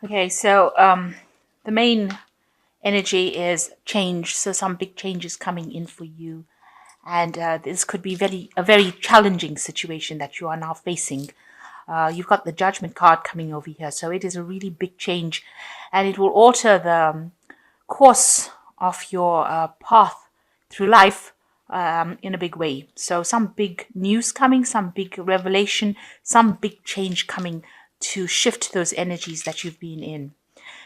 Okay, so the main energy is change. So some big changes coming in for you, and this could be a very challenging situation that you are now facing. You've got the Judgment card coming over here, so it is a really big change, and it will alter the course of your path through life in a big way. So some big news coming, some big revelation, some big change coming to shift those energies that you've been in.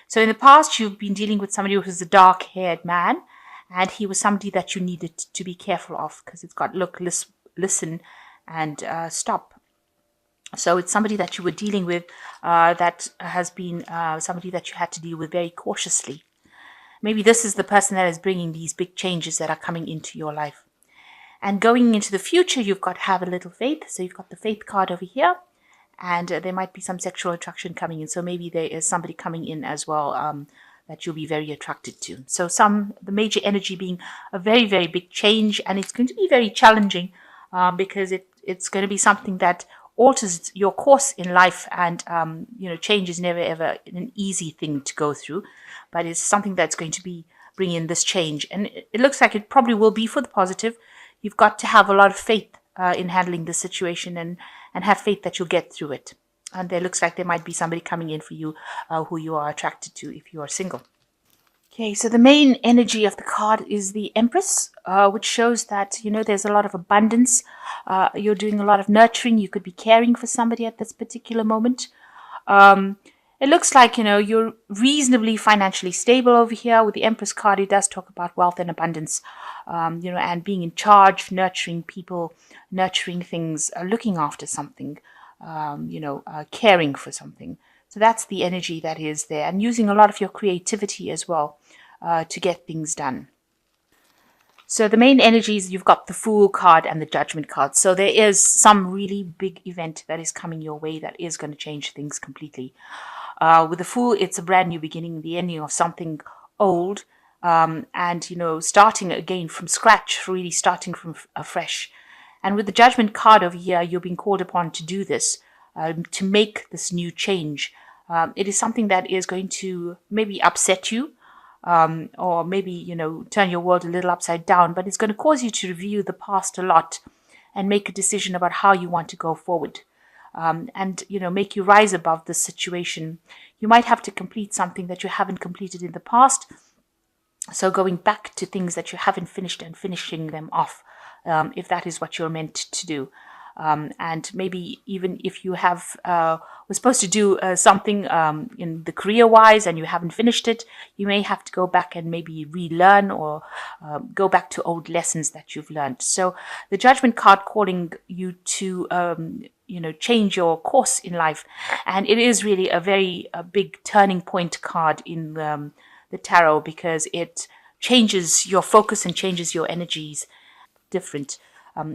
So in the past, you've been dealing with somebody who's a dark-haired man, and he was somebody that you needed to be careful of because it's got look, listen, and stop. So it's somebody that you were dealing with that has been somebody that you had to deal with very cautiously. Maybe this is the person that is bringing these big changes that are coming into your life. And going into the future, you've got to have a little faith. So you've got the faith card over here, and there might be some sexual attraction coming in. So maybe there is somebody coming in as well that you'll be very attracted to. So the major energy being a very, very big change, and it's going to be very challenging because it's going to be something that alters your course in life, and change is never ever an easy thing to go through, but it's something that's going to be bringing in this change, and it looks like it probably will be for the positive. You've got to have a lot of faith in handling the situation, and have faith that you'll get through it. And there looks like there might be somebody coming in for you who you are attracted to if you are single. Okay, so the main energy of the card is the Empress, which shows that, there's a lot of abundance. You're doing a lot of nurturing. You could be caring for somebody at this particular moment. It looks like, you're reasonably financially stable over here. With the Empress card, it does talk about wealth and abundance, and being in charge, nurturing people, nurturing things, looking after something, caring for something. So that's the energy that is there, and using a lot of your creativity as well to get things done. So the main energies, you've got the Fool card and the Judgment card. So there is some really big event that is coming your way that is going to change things completely. With the Fool, it's a brand new beginning, the ending of something old, and starting again from scratch, really starting from afresh. And with the Judgment card over here, you're being called upon to do this, to make this new change. It is something that is going to maybe upset you, or maybe, turn your world a little upside down, but it's going to cause you to review the past a lot and make a decision about how you want to go forward. And make you rise above this situation. You might have to complete something that you haven't completed in the past. So going back to things that you haven't finished and finishing them off, if that is what you're meant to do. And maybe even if you were supposed to do something in the career-wise and you haven't finished it, you may have to go back and maybe relearn or go back to old lessons that you've learned. So the Judgment card calling you to change your course in life, and it is really a big turning point card in the tarot, because it changes your focus and changes your energies different,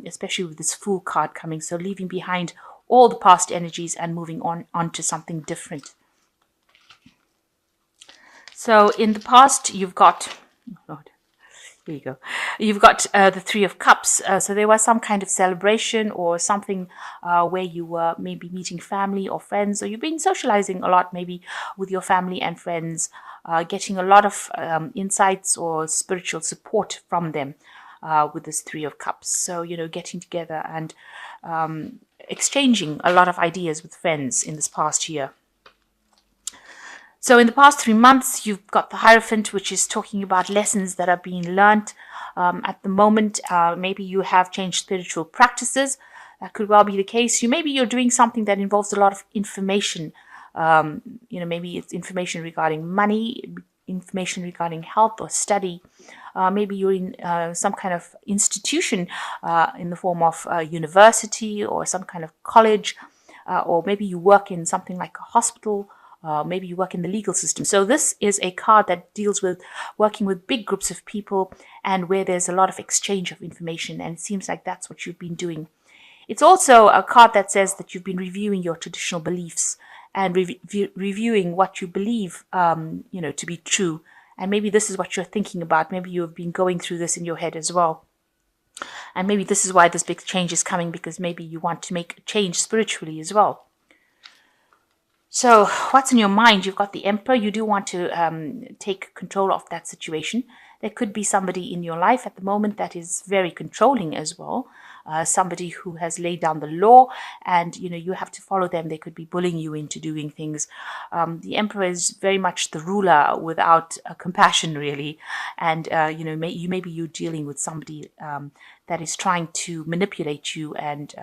especially with this Fool card coming. So leaving behind all the past energies and moving on to something different. So in the past, you've got, oh Lord, here you go. You've got the Three of Cups. So there was some kind of celebration or something where you were maybe meeting family or friends, or you've been socializing a lot maybe with your family and friends, getting a lot of insights or spiritual support from them with this Three of Cups. So, getting together and exchanging a lot of ideas with friends in this past year. So in the past 3 months, you've got the Hierophant, which is talking about lessons that are being learned at the moment. Maybe you have changed spiritual practices. That could well be the case. Maybe you're doing something that involves a lot of information. Maybe it's information regarding money, information regarding health or study. Maybe you're in some kind of institution in the form of a university or some kind of college, or maybe you work in something like a hospital. Maybe you work in the legal system. So this is a card that deals with working with big groups of people and where there's a lot of exchange of information. And it seems like that's what you've been doing. It's also a card that says that you've been reviewing your traditional beliefs and reviewing what you believe, to be true. And maybe this is what you're thinking about. Maybe you've been going through this in your head as well. And maybe this is why this big change is coming, because maybe you want to make a change spiritually as well. So, what's in your mind? You've got the Emperor. You do want to take control of that situation. There could be somebody in your life at the moment that is very controlling as well. Somebody who has laid down the law, and you have to follow them. They could be bullying you into doing things. The Emperor is very much the ruler without compassion, really, and maybe you're dealing with somebody that is trying to manipulate you and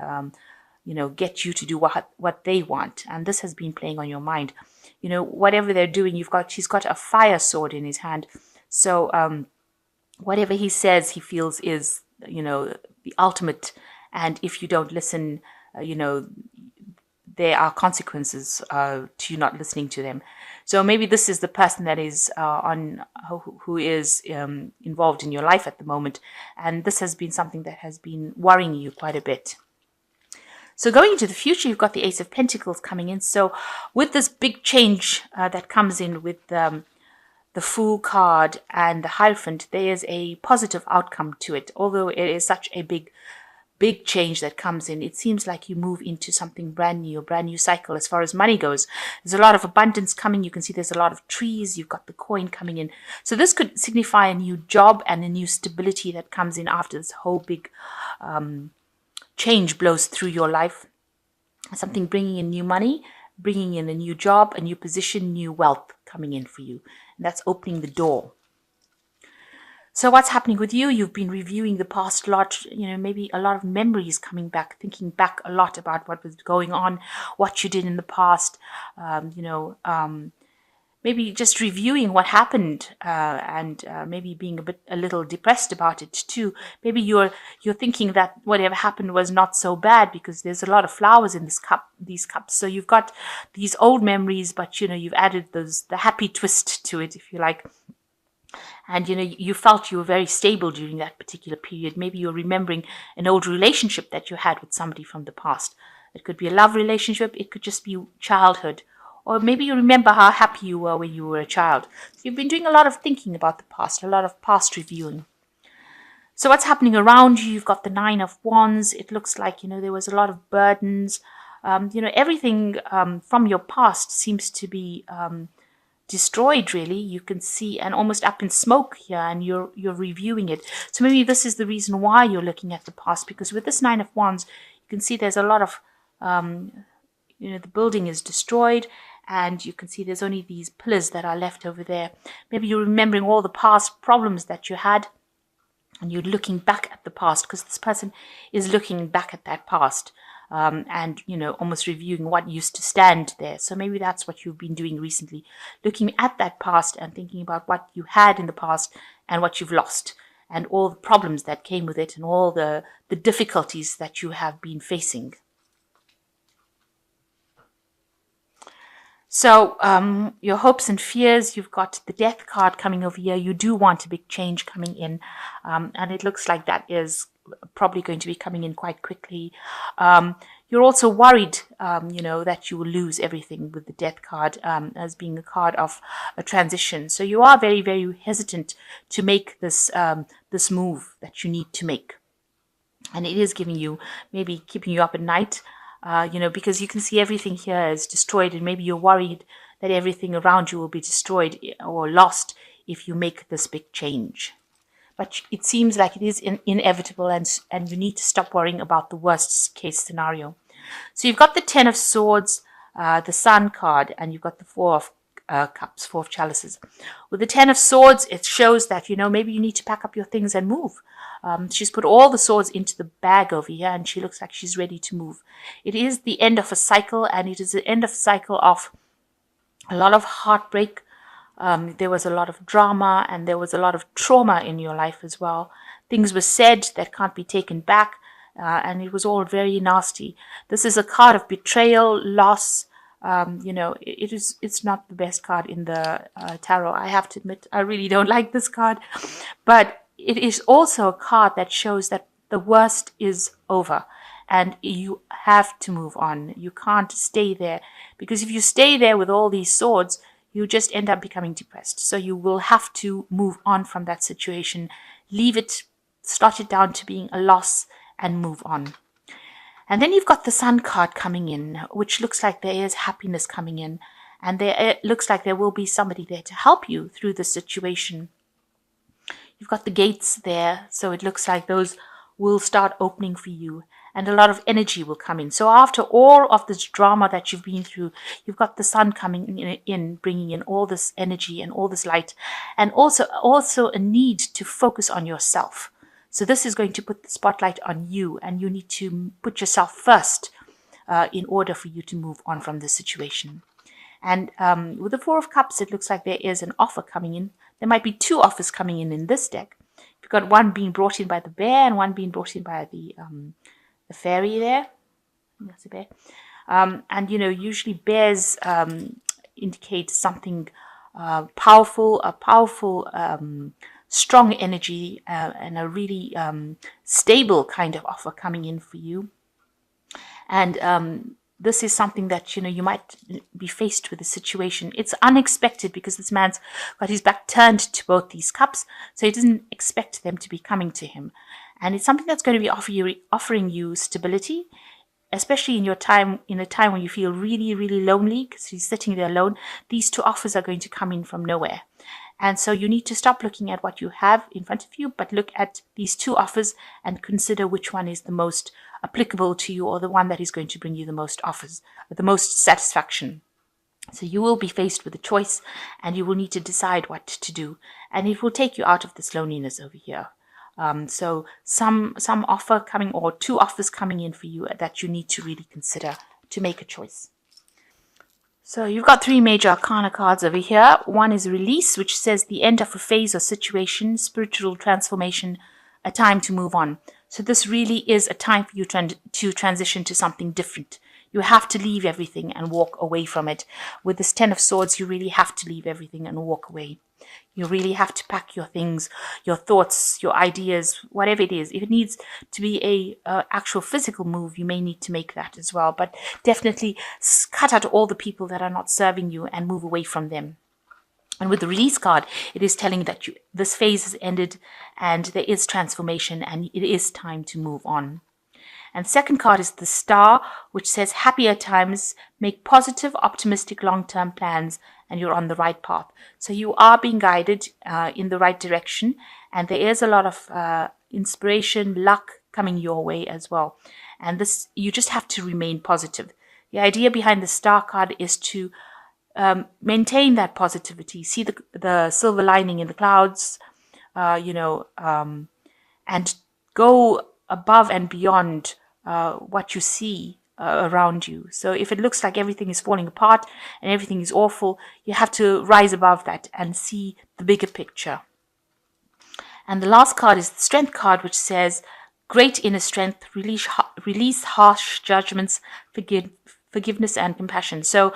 get you to do what they want. And this has been playing on your mind. Whatever they're doing, he's got a fire sword in his hand. So whatever he says, he feels is, the ultimate. And if you don't listen, there are consequences to you not listening to them. So maybe this is the person that is who is involved in your life at the moment. And this has been something that has been worrying you quite a bit. So going into the future, you've got the Ace of Pentacles coming in. So with this big change that comes in with the Fool card and the Hierophant, there is a positive outcome to it. Although it is such a big change that comes in, it seems like you move into something brand new cycle as far as money goes. There's a lot of abundance coming. You can see there's a lot of trees. You've got the coin coming in. So this could signify a new job and a new stability that comes in after this whole big change blows through your life. Something bringing in new money, bringing in a new job, a new position, new wealth coming in for you. And that's opening the door. So what's happening with you? You've been reviewing the past a lot, maybe a lot of memories coming back, thinking back a lot about what was going on, what you did in the past, maybe just reviewing what happened and maybe being a little depressed about it too. Maybe you're thinking that whatever happened was not so bad because there's a lot of flowers in these cups. So you've got these old memories, but you've added the happy twist to it, if you like. And you felt you were very stable during that particular period. Maybe you're remembering an old relationship that you had with somebody from the past. It could be a love relationship. It could just be childhood. Or maybe you remember how happy you were when you were a child. So you've been doing a lot of thinking about the past, a lot of past reviewing. So what's happening around you? You've got the Nine of Wands. It looks like, there was a lot of burdens. Everything from your past seems to be destroyed, really. You can see, and almost up in smoke here, and you're reviewing it. So maybe this is the reason why you're looking at the past, because with this Nine of Wands, you can see there's a lot of, the building is destroyed, and you can see there's only these pillars that are left over there. Maybe you're remembering all the past problems that you had, and you're looking back at the past, because this person is looking back at that past. And almost reviewing what used to stand there. So maybe that's what you've been doing recently, looking at that past and thinking about what you had in the past and what you've lost and all the problems that came with it and all the difficulties that you have been facing. So your hopes and fears, you've got the Death card coming over here. You do want a big change coming in, and it looks like that is probably going to be coming in quite quickly. You're also worried, that you will lose everything with the Death card as being a card of a transition. So you are very, very hesitant to make this move that you need to make. And it is giving you, maybe keeping you up at night, because you can see everything here is destroyed, and maybe you're worried that everything around you will be destroyed or lost if you make this big change. But it seems like it is inevitable, and you need to stop worrying about the worst case scenario. So you've got the Ten of Swords, the Sun card, and you've got the Four of Cups, Four of Chalices. With the Ten of Swords, it shows that, maybe you need to pack up your things and move. She's put all the swords into the bag over here, and she looks like she's ready to move. It is the end of a cycle, and it is the end of a cycle of a lot of heartbreak. There was a lot of drama, and there was a lot of trauma in your life as well. Things were said that can't be taken back, and it was all very nasty. This is a card of betrayal, loss. It's not the best card in the tarot. I have to admit, I really don't like this card, but it is also a card that shows that the worst is over and you have to move on. You can't stay there, because if you stay there with all these swords, you just end up becoming depressed. So you will have to move on from that situation, leave it, start it down to being a loss, and move on. And then you've got the Sun card coming in, which looks like there is happiness coming in. And it looks like there will be somebody there to help you through the situation. You've got the gates there, so it looks like those will start opening for you, and a lot of energy will come in. So after all of this drama that you've been through, you've got the Sun coming in, bringing in all this energy and all this light, and also a need to focus on yourself. So this is going to put the spotlight on you, and you need to put yourself first in order for you to move on from this situation. And with the Four of Cups, it looks like there is an offer coming in. There might be two offers coming in this deck. You've got one being brought in by the bear and one being brought in by the fairy there. That's a bear. And, usually bears indicate something powerful, strong energy, and a really stable kind of offer coming in for you. And this is something that, you might be faced with a situation. It's unexpected because this man's got his back turned to both these cups, so he doesn't expect them to be coming to him. And it's something that's going to be offering you stability, especially in a time when you feel really, really lonely because he's sitting there alone. These two offers are going to come in from nowhere. And so you need to stop looking at what you have in front of you, but look at these two offers and consider which one is the most applicable to you, or the one that is going to bring you the most offers, the most satisfaction. So you will be faced with a choice, and you will need to decide what to do, and it will take you out of this loneliness over here. So some offer coming, or two offers coming in for you that you need to really consider to make a choice. So you've got three major arcana cards over here. One is release, which says the end of a phase or situation, spiritual transformation, a time to move on. So this really is a time for you to transition to something different. You have to leave everything and walk away from it. With this Ten of Swords, you really have to leave everything and walk away. You really have to pack your things, your thoughts, your ideas, whatever it is. If it needs to be a actual physical move, you may need to make that as well. But definitely cut out all the people that are not serving you and move away from them. And with the release card, it is telling that this phase has ended and there is transformation and it is time to move on. And second card is the Star, which says happier times, make positive, optimistic, long-term plans, and you're on the right path. So you are being guided in the right direction, and there is a lot of inspiration, luck coming your way as well. And this, you just have to remain positive. The idea behind the Star card is to maintain that positivity, see the silver lining in the clouds, and go above and beyond what you see around you. So if it looks like everything is falling apart and everything is awful, you have to rise above that and see the bigger picture. And the last card is the Strength card, which says great inner strength, release harsh judgments, forgiveness and compassion. So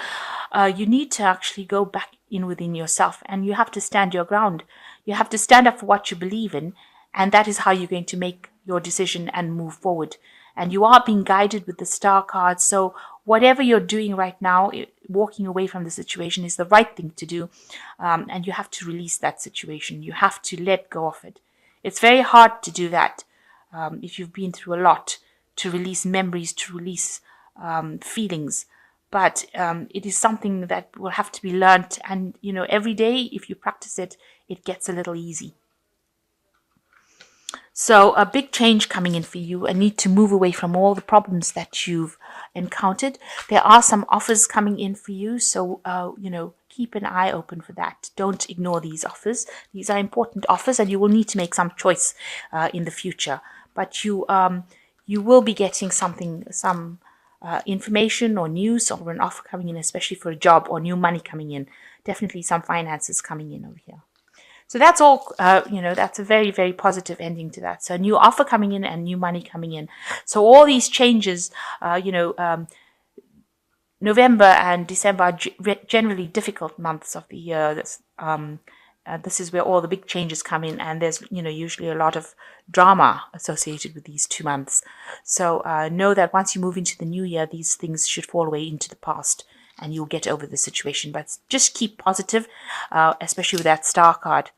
you need to actually go back in within yourself, and you have to stand your ground. You have to stand up for what you believe in, and that is how you're going to make your decision and move forward. And you are being guided with the Star card. So whatever you're doing right now, walking away from the situation is the right thing to do. And you have to release that situation. You have to let go of it. It's very hard to do that if you've been through a lot, to release memories, to release feelings. But it is something that will have to be learnt. And, every day, if you practice it, it gets a little easy. So a big change coming in for you, a need to move away from all the problems that you've encountered. There are some offers coming in for you, so keep an eye open for that. Don't ignore these offers. These are important offers, and you will need to make some choice in the future. But you will be getting some information or news or an offer coming in, especially for a job or new money coming in. Definitely some finances coming in over here. So that's all, that's a very, very positive ending to that. So a new offer coming in and new money coming in. So all these changes, November and December are generally difficult months of the year. This is where all the big changes come in, and there's, usually a lot of drama associated with these 2 months. So know that once you move into the new year, these things should fall away into the past, and you'll get over the situation. But just keep positive, especially with that Star card.